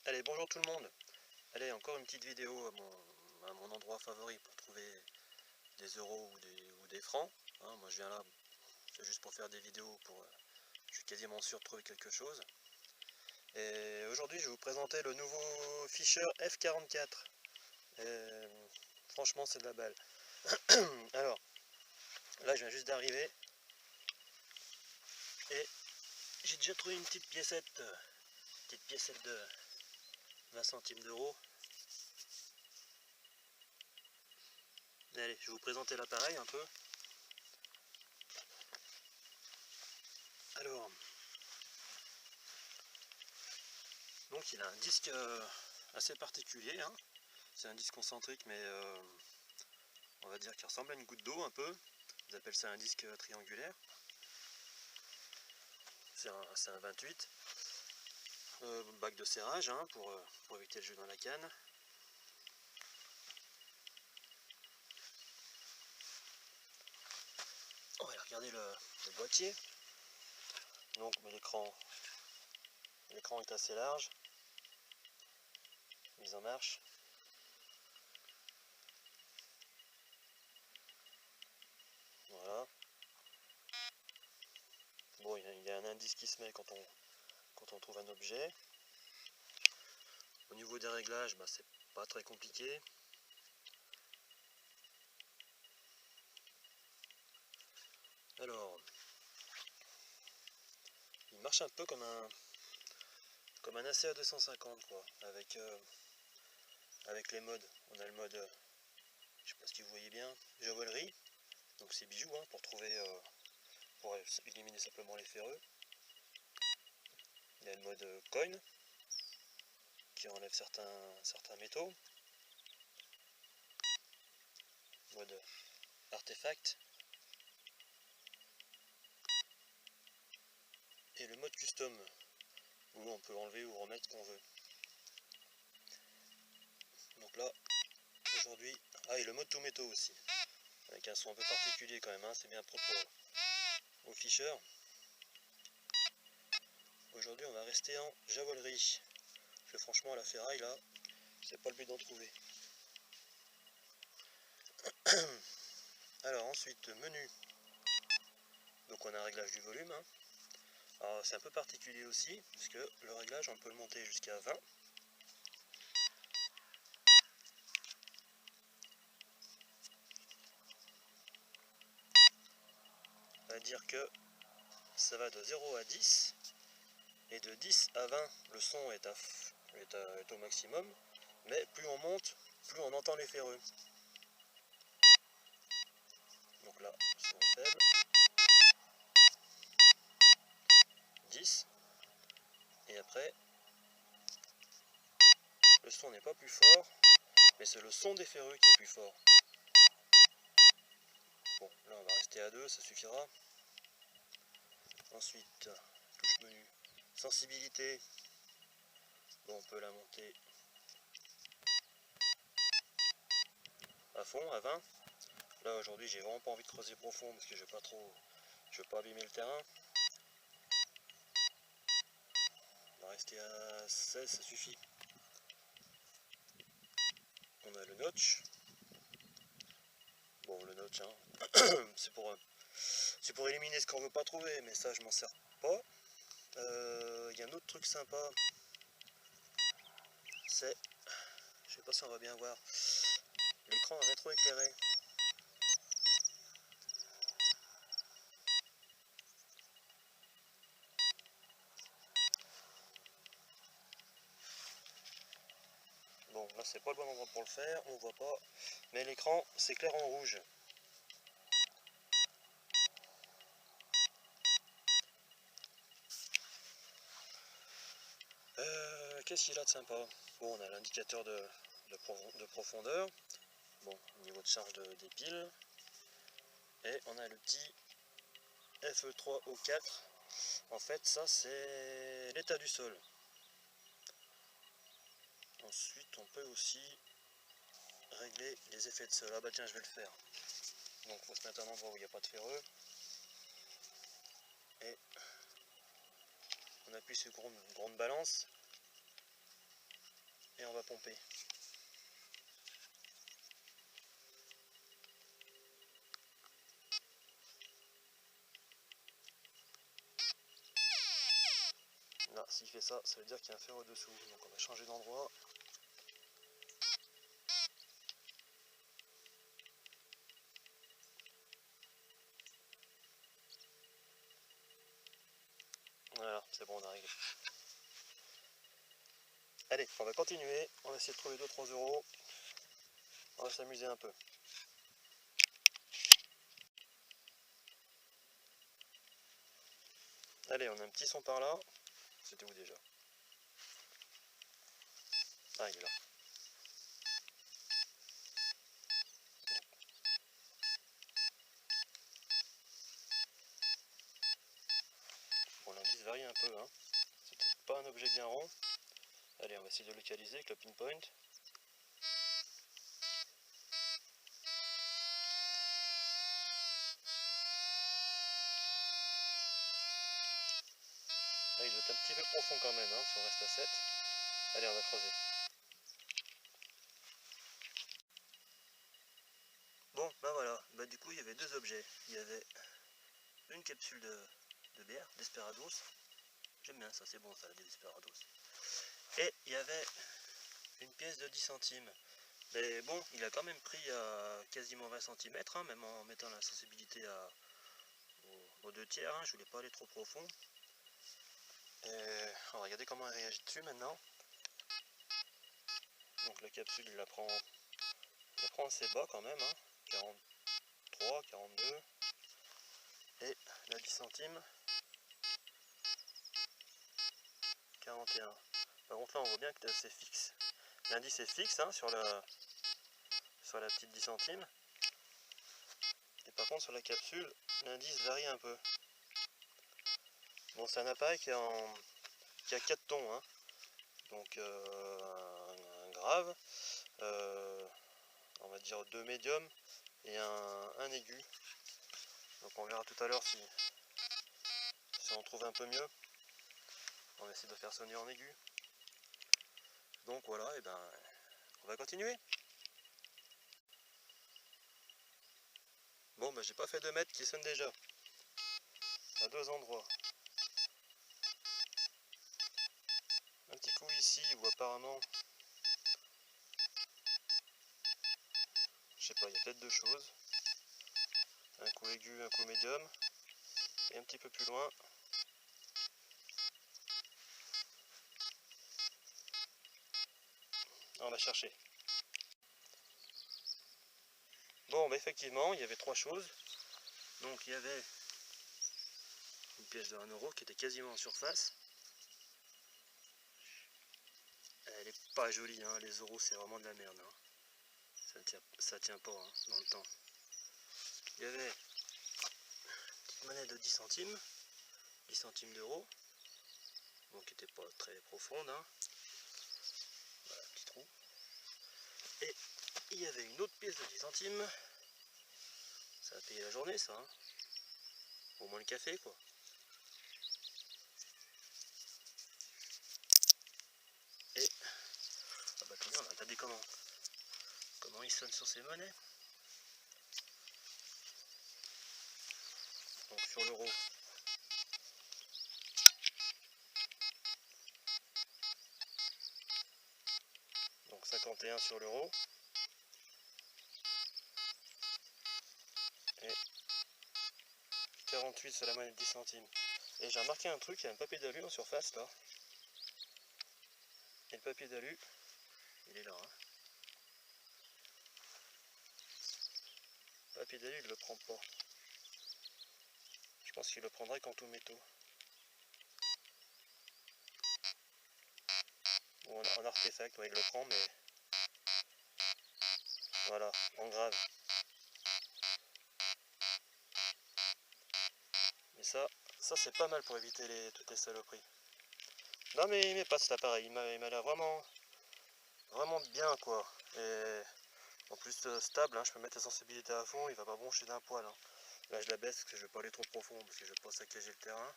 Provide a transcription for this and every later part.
Allez, bonjour tout le monde. Allez, encore une petite vidéo à mon endroit favori pour trouver des euros ou des francs. Moi je viens là, c'est juste pour faire des vidéos, je suis quasiment sûr de trouver quelque chose. Et aujourd'hui je vais vous présenter le nouveau Fisher F44. Et, franchement c'est de la balle. Alors, là je viens juste d'arriver et j'ai déjà trouvé une petite piécette de 20 centimes d'euros. Allez, je vais vous présenter l'appareil un peu. Alors, donc il a un disque assez particulier, hein. C'est un disque concentrique, mais on va dire qu'il ressemble à une goutte d'eau un peu. Ils appellent ça un disque triangulaire. C'est un 28. Bac de serrage, hein, pour éviter le jeu dans la canne. On va regarder le boîtier. Donc l'écran est assez large. Mise en marche. Voilà. Bon, il y a un indice qui se met quand on trouve un objet. Au niveau des réglages, c'est pas très compliqué. Alors, il marche un peu comme un ACA 250 quoi, avec les modes. On a le mode, je sais pas si vous voyez bien, joaillerie, donc c'est bijoux, hein, pour éliminer simplement les ferreux. Il y a le mode coin qui enlève certains métaux. Mode artefact. Et le mode custom, où on peut enlever ou remettre ce qu'on veut. Donc là, aujourd'hui... Ah, et le mode tout métaux aussi, avec un son un peu particulier quand même, hein, c'est bien propre au Fisher. Aujourd'hui, on va rester en joaillerie. Parce que franchement, à la ferraille, là, c'est pas le but d'en trouver. Alors ensuite, menu. Donc on a un réglage du volume, hein. Alors c'est un peu particulier aussi, puisque le réglage, on peut le monter jusqu'à 20. C'est-à-dire que ça va de 0 à 10, et de 10 à 20, le son est au maximum, mais plus on monte, plus on entend les ferreux. Donc là, le son est faible. 10. Et après, le son n'est pas plus fort, mais c'est le son des ferreux qui est plus fort. Bon, là on va rester à 2, ça suffira. Ensuite, touche menu, sensibilité. Bon, on peut la monter à fond, à 20. Là aujourd'hui j'ai vraiment pas envie de creuser profond parce que je veux pas abîmer le terrain. On va rester à 16, ça suffit. On a le notch. Bon, le notch, hein, c'est pour éliminer ce qu'on veut pas trouver, mais ça je m'en sers pas. Il y a un autre truc sympa, c'est, je sais pas si on va bien voir, l'écran rétroéclairé. Bon, là c'est pas le bon endroit pour le faire, on voit pas, mais l'écran s'éclaire en rouge. Qu'est-ce qu'il a de sympa? Bon, on a l'indicateur de profondeur, bon, au niveau de charge des piles, et on a le petit FE3O4. En fait, ça c'est l'état du sol. Ensuite, on peut aussi régler les effets de sol. Ah bah tiens, je vais le faire. Donc, il faut se mettre à un endroit où il n'y a pas de ferreux. Et on appuie sur une grande balance. et on va pomper. Là, s'il fait ça, ça veut dire qu'il y a un fer au-dessous. Donc on va changer d'endroit. Voilà, c'est bon, on a réglé. Allez, on va continuer. On va essayer de trouver 2-3 euros. On va s'amuser un peu. Allez, on a un petit son par là. C'était où déjà? Ah, il est là. Bon, l'indice varie un peu, hein. C'est peut-être pas un objet bien rond. Allez, on va essayer de le localiser avec le pinpoint. Là, il doit être un petit peu profond quand même, hein, si on reste à 7. Allez, on va creuser. Bon, ben voilà. Bah, du coup, il y avait deux objets. Il y avait une capsule de bière, Desperados. J'aime bien ça, c'est bon ça, la Desperados. Et il y avait une pièce de 10 centimes. Mais bon, il a quand même pris à quasiment 20 cm, hein, même en mettant la sensibilité aux 2/3. Hein, je voulais pas aller trop profond. Et on va regarder comment il réagit dessus maintenant. Donc la capsule, il la prend assez bas quand même, hein, 43, 42. Et la 10 centimes, 41. Par contre là, on voit bien que c'est fixe. L'indice est fixe, hein, sur la petite 10 centimes. Et par contre sur la capsule, l'indice varie un peu. Bon, c'est un appareil qui a 4 tons, hein. Donc un grave, on va dire 2 médiums et un aigu. Donc on verra tout à l'heure si on trouve un peu mieux. On va essayer de faire sonner en aigu. Donc voilà, et ben on va continuer. Bon, ben j'ai pas fait 2 mètres qui sonnent déjà. À 2 endroits. Un petit coup ici où apparemment, je sais pas, il y a peut-être deux choses. Un coup aigu, un coup médium. Et un petit peu plus loin. On va chercher. Bon, bah effectivement, il y avait trois choses. Donc il y avait une pièce de 1 euro qui était quasiment en surface. Elle est pas jolie, hein. Les euros c'est vraiment de la merde, hein. Ça tient pas, hein, dans le temps. Il y avait une petite monnaie de 10 centimes, 10 centimes d'euros, donc qui n'était pas très profonde, hein. Voilà, petit trou. Et il y avait une autre pièce de 10 centimes. Ça a payé la journée, ça, hein. Au moins le café, quoi. Et ah bah attendez, on va regarder comment il sonne sur ces monnaies. Donc sur l'euro, donc 51 sur l'euro, et 48 sur la monnaie de 10 centimes. Et j'ai remarqué un truc, il y a un papier d'alu en surface là. Et le papier d'alu, il est là, hein. Le papier d'alu, il ne le prend pas. Je pense qu'il le prendrait qu'en tout métaux. Ou en artefact, ouais, il le prend, mais voilà, en grave. Mais ça c'est pas mal pour éviter toutes les saloperies. Non mais il met pas cet appareil, il m'a l'air vraiment bien, quoi. Et en plus stable, hein, je peux mettre la sensibilité à fond, il va pas broncher d'un poil, hein. Là je la baisse parce que je vais pas aller trop profond, parce que je vais pas saccager le terrain.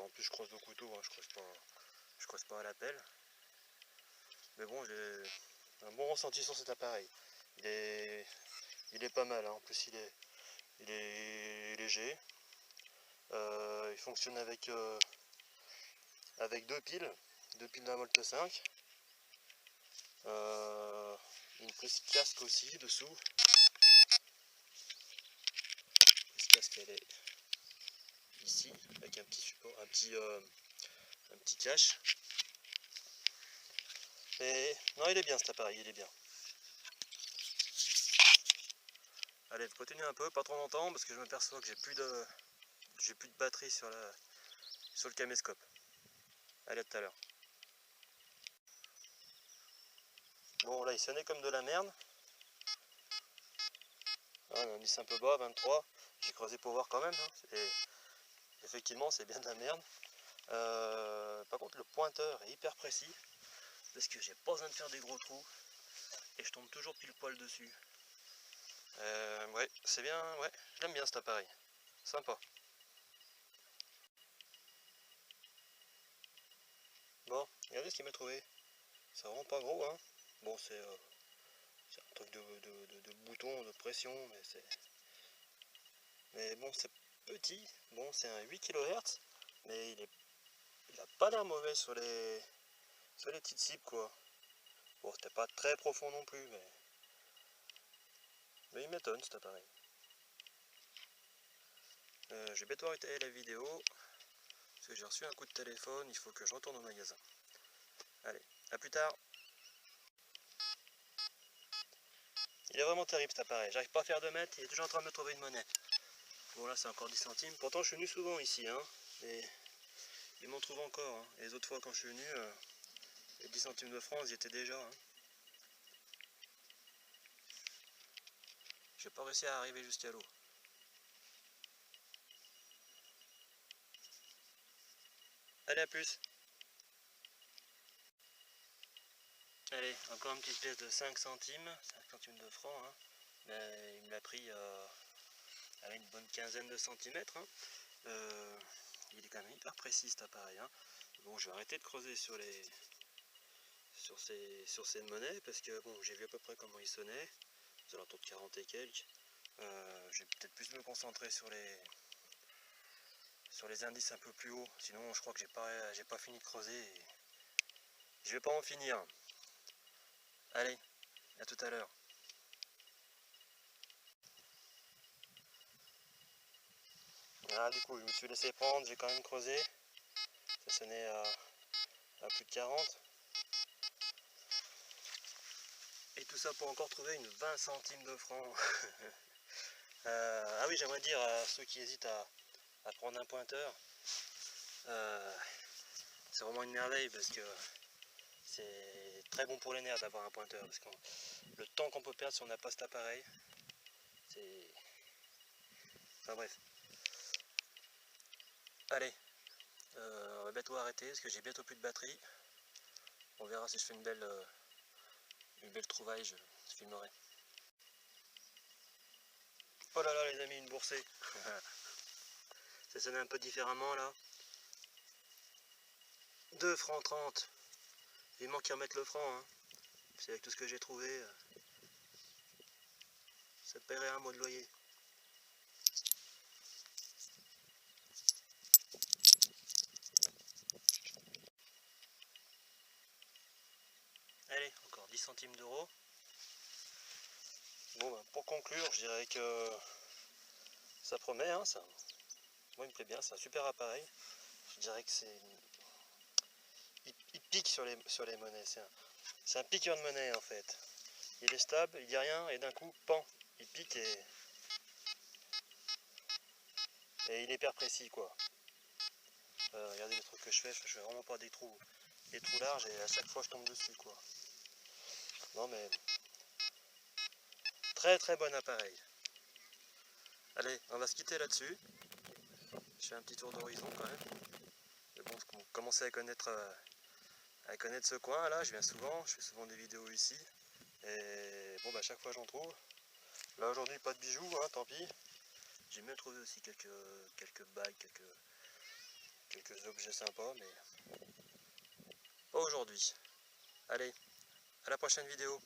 En plus je creuse au couteau, hein, je creuse pas à la pelle. Mais bon, j'ai un bon ressenti sur cet appareil. Il est pas mal, hein. En plus il est léger. Il fonctionne avec deux piles d'un volt 5. Une prise casque aussi dessous. La prise casque elle est ici avec un petit support, un petit cache. Et non, il est bien cet appareil, il est bien. Allez, je continue un peu, pas trop longtemps parce que je m'aperçois que j'ai plus de batterie sur le caméscope. Allez, à tout à l'heure. Bon, là il sonnait comme de la merde. Un indice un peu bas, 23. J'ai creusé pour voir quand même. Hein. Et effectivement, c'est bien de la merde. Par contre, le pointeur est hyper précis parce que j'ai pas besoin de faire des gros trous et je tombe toujours pile poil dessus. Ouais, c'est bien, ouais, j'aime bien cet appareil. Sympa. Bon, regardez ce qu'il m'a trouvé. C'est vraiment pas gros, hein. Bon, c'est un truc de bouton, de pression, mais bon, c'est petit. Bon, c'est un 8 kHz, mais il a pas l'air mauvais sur les petites cibles, quoi. Bon, c'était pas très profond non plus, mais il m'étonne cet appareil. Je vais bientôt arrêter la vidéo, parce que j'ai reçu un coup de téléphone, il faut que je retourne au magasin. Allez, à plus tard. Il est vraiment terrible cet appareil, j'arrive pas à faire 2 mètres, il est toujours en train de me trouver une monnaie. Bon là c'est encore 10 centimes, pourtant je suis venu souvent ici, hein, et il m'en trouve encore. Hein. Et les autres fois quand je suis venu, les 10 centimes de France y étaient déjà. Hein. J'ai pas réussi à arriver jusqu'à l'eau. Allez, à plus. Allez, encore une petite pièce de 5 centimes, 5 centimes de francs. Hein. Mais il me l'a pris à une bonne quinzaine de centimètres. Hein. Il est quand même hyper précis cet appareil. Hein. Bon, je vais arrêter de creuser sur ces monnaies parce que bon, j'ai vu à peu près comment ils sonnaient. C'est alentours de 40 et quelques. Je vais peut-être plus me concentrer sur les indices un peu plus hauts. Sinon, je crois que j'ai pas fini de creuser. Et je vais pas en finir. Allez, à tout à l'heure. Ah, du coup, je me suis laissé prendre, j'ai quand même creusé. Ça sonnait à plus de 40. Et tout ça pour encore trouver une 20 centimes de francs. Ah oui, j'aimerais dire à ceux qui hésitent à prendre un pointeur, c'est vraiment une merveille parce que c'est très bon pour les nerfs d'avoir un pointeur. Parce que le temps qu'on peut perdre si on n'a pas cet appareil, c'est... Enfin bref. Allez, on va bientôt arrêter parce que j'ai bientôt plus de batterie. On verra si je fais une belle trouvaille, je filmerai. Oh là là les amis, une boursée. Ça sonne un peu différemment là. 2 francs 30. Il manque à remettre le franc. Hein. C'est avec tout ce que j'ai trouvé. Ça te paierait un mois de loyer. Allez, encore 10 centimes d'euros. Bon, bah, pour conclure, je dirais que ça promet. Hein, ça. Moi, il me plaît bien. C'est un super appareil. Je dirais que c'est... Il pique sur les monnaies. C'est un piqueur de monnaie en fait. Il est stable, il dit rien et d'un coup, pan, il pique et il est hyper précis quoi. Regardez les trucs que je fais vraiment pas des trous larges et à chaque fois je tombe dessus quoi. Non mais très très bon appareil. Allez, on va se quitter là-dessus. Je fais un petit tour d'horizon quand même. Mais bon, vous commencez à connaître ce coin là, je viens souvent, je fais souvent des vidéos ici. Et bon bah à chaque fois j'en trouve. Là aujourd'hui pas de bijoux, hein, tant pis. J'ai même trouvé aussi quelques bagues, quelques objets sympas, mais pas aujourd'hui. Allez, À la prochaine vidéo.